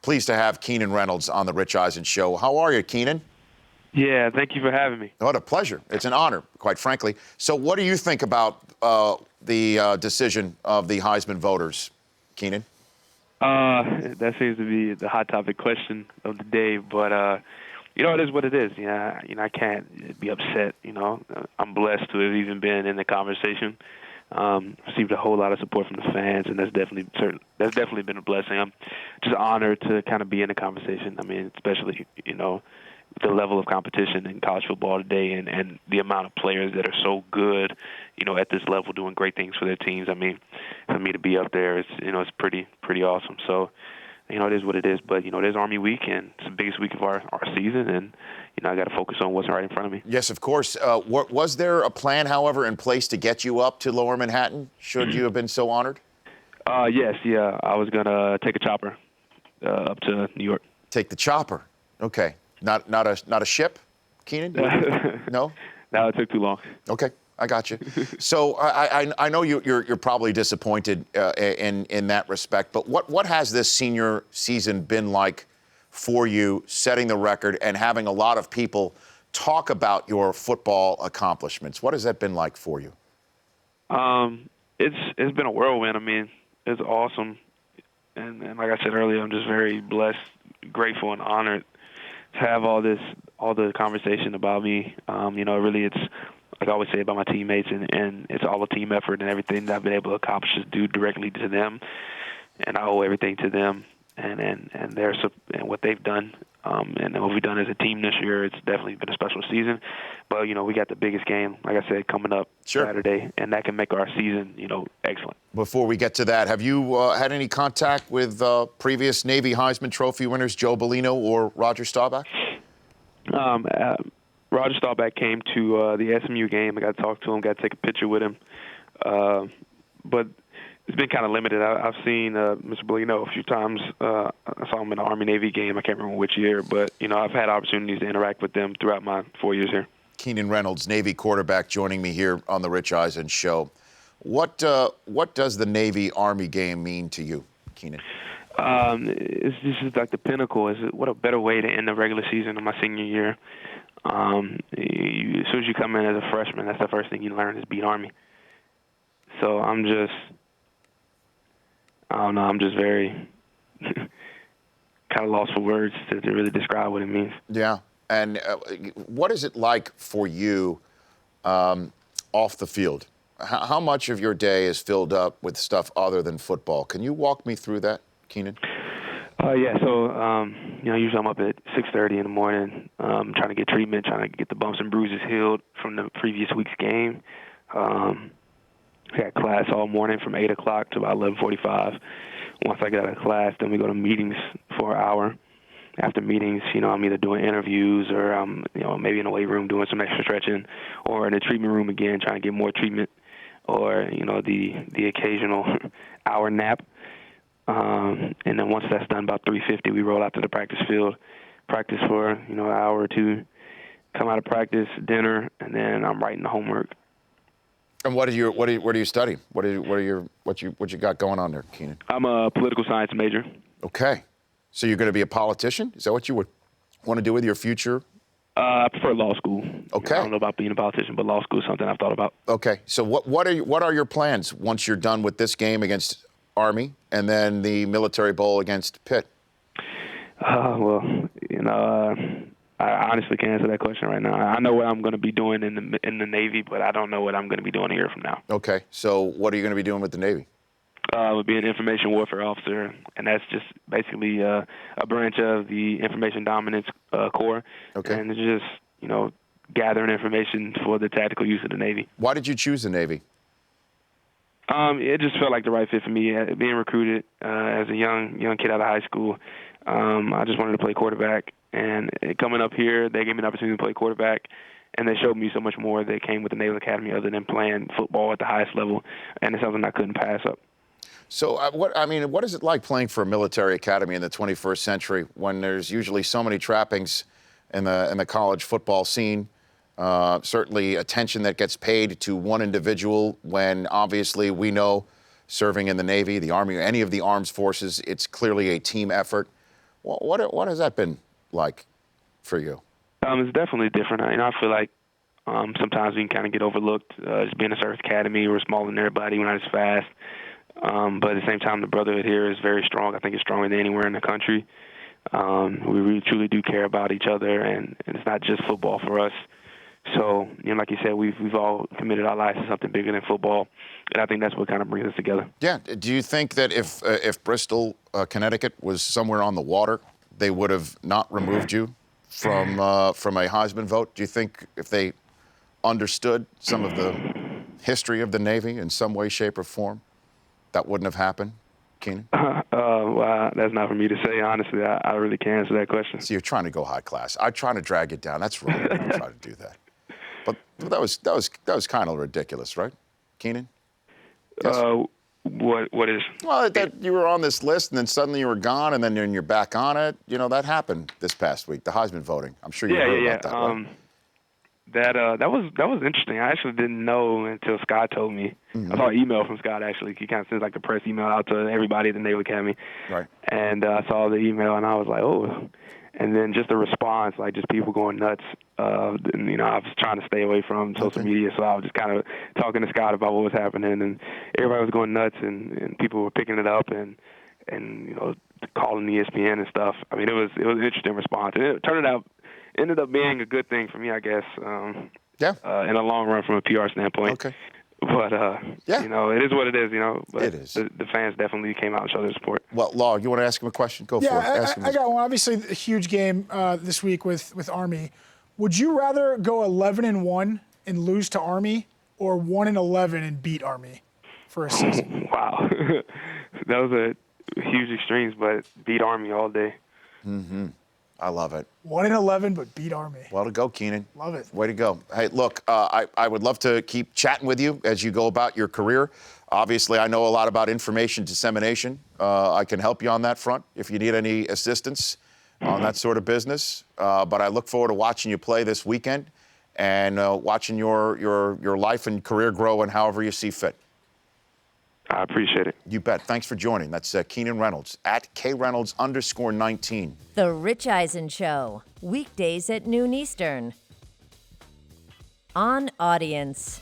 Pleased to have Keenan Reynolds on the Rich Eisen Show. How are you, Keenan? Yeah, thank you for having me. What a pleasure. It's an honor, quite frankly. So what do you think about the decision of the Heisman voters, Keenan? That seems to be the hot topic question of the day, but it is what it is. I can't be upset. I'm blessed to have even been in the conversation. Received a whole lot of support from the fans, and that's definitely been a blessing. I'm just honored to kind of be in the conversation. I mean, especially the level of competition in college football today, and the amount of players that are so good, at this level, doing great things for their teams. I mean, for me to be up there, it's pretty awesome. So, it is what it is. But there's Army Week, and it's the biggest week of our season, and I got to focus on what's right in front of me. Yes, of course. Was there a plan, however, in place to get you up to Lower Manhattan? Should you have been so honored? Yes, yeah. I was gonna take a chopper up to New York. Take the chopper. Okay. Not a ship, Keenan? No? No, it took too long. Okay, I got you. So I know you're probably disappointed in that respect, but what has this senior season been like for you, setting the record and having a lot of people talk about your football accomplishments? What has that been like for you? It's been a whirlwind. I mean, it's awesome, and like I said earlier, I'm just very blessed, grateful, and honored to have all the conversation about me. Really, it's like I always say about my teammates, and it's all a team effort, and everything that I've been able to accomplish is due directly to them, and I owe everything to them and what they've done. And what we've done as a team this year, it's definitely been a special season. But, we got the biggest game, like I said, coming up Saturday, and that can make our season, excellent. Before we get to that, have you had any contact with previous Navy Heisman Trophy winners, Joe Bellino or Roger Staubach? Roger Staubach came to the SMU game. I got to talk to him, got to take a picture with him. But it's been kind of limited. I've seen Mr. Bellino a few times. I saw him in an Army-Navy game. I can't remember which year, but, I've had opportunities to interact with them throughout my 4 years here. Keenan Reynolds, Navy quarterback, joining me here on the Rich Eisen Show. What does the Navy-Army game mean to you, Keenan? It's just like the pinnacle. What a better way to end the regular season of my senior year. As soon as you come in as a freshman, that's the first thing you learn is beat Army. So I'm just very kind of lost for words to really describe what it means. Yeah. And what is it like for you off the field? How much of your day is filled up with stuff other than football? Can you walk me through that, Keenan? Yeah. So, usually I'm up at 6:30 in the morning, trying to get treatment, trying to get the bumps and bruises healed from the previous week's game. I got class all morning from 8 o'clock to about 11:45. Once I get out of class, then we go to meetings for an hour. After meetings, I'm either doing interviews or maybe in the weight room doing some extra stretching, or in the treatment room again trying to get more treatment, or the occasional hour nap. And then once that's done, about 3:50, we roll out to the practice field, practice for an hour or two, come out of practice, dinner, and then I'm writing the homework. And what are you studying? What you got going on there, Keenan? I'm a political science major. Okay, so you're going to be a politician? Is that what you would want to do with your future? I prefer law school. Okay. I don't know about being a politician, but law school is something I've thought about. Okay, so what are your plans once you're done with this game against Army and then the Military Bowl against Pitt? I honestly can't answer that question right now. I know what I'm going to be doing in the Navy, but I don't know what I'm going to be doing a year from now. Okay, so what are you going to be doing with the Navy? Would be an information warfare officer, and that's just basically a branch of the information dominance corps. Okay. And it's just gathering information for the tactical use of the Navy. Why did you choose the Navy? It just felt like the right fit for me. Being recruited as a young kid out of high school, I just wanted to play quarterback. And coming up here, they gave me an opportunity to play quarterback, and they showed me so much more that came with the Naval Academy other than playing football at the highest level, and it's something I couldn't pass up. So what is it like playing for a military academy in the 21st century when there's usually so many trappings in the college football scene? Certainly attention that gets paid to one individual when obviously we know serving in the Navy, the Army, any of the armed forces, it's clearly a team effort. What has that been like for you? It's definitely different. I feel like sometimes we can kind of get overlooked. Just being a service academy, we're smaller than everybody, we're not as fast. But at the same time, the brotherhood here is very strong. I think it's stronger than anywhere in the country. We really truly do care about each other, and it's not just football for us. So, like you said, we've all committed our lives to something bigger than football, and I think that's what kind of brings us together. Yeah. Do you think that if Bristol, Connecticut was somewhere on the water, they would have not removed you from a Heisman vote? Do you think if they understood some of the history of the Navy in some way, shape, or form, that wouldn't have happened, Keenan? Well, that's not for me to say. Honestly, I really can't answer that question. See, you're trying to go high class. I'm trying to drag it down. That's wrong. I'm trying to do that. But that was kind of ridiculous, right, Keenan? Yes. What is? Well, that you were on this list and then suddenly you were gone, and then you're back on it. That happened this past week, the Heisman voting. I'm sure you heard about that. Right? That was interesting. I actually didn't know until Scott told me. Mm-hmm. I saw an email from Scott, actually. He kind of sends like a press email out to everybody at the Naval Academy. Right. And I saw the email, and I was like, oh. And then just the response, like just people going nuts. I was trying to stay away from social media, so I was just kind of talking to Scott about what was happening, and everybody was going nuts, and people were picking it up and calling ESPN and stuff. I mean, it was an interesting response. And it ended up being a good thing for me, I guess. In the long run from a PR standpoint. Okay. But, it is what it is, But it is. The fans definitely came out and showed their support. Well, Law, you want to ask him a question? Go for it. I got one. Obviously, a huge game this week with Army. Would you rather go 11-1 and lose to Army, or 1-11 and beat Army for a season? Wow. Those are huge extremes, but beat Army all day. Mm-hmm. I love it. 1-11, but beat Army. Well to go, Keenan. Love it. Way to go. Hey, look, I would love to keep chatting with you as you go about your career. Obviously, I know a lot about information dissemination. I can help you on that front if you need any assistance on that sort of business. But I look forward to watching you play this weekend and watching your life and career grow in however you see fit. I appreciate it. You bet. Thanks for joining. That's Keenan Reynolds at KReynolds_19. The Rich Eisen Show, weekdays at noon Eastern. On Audience.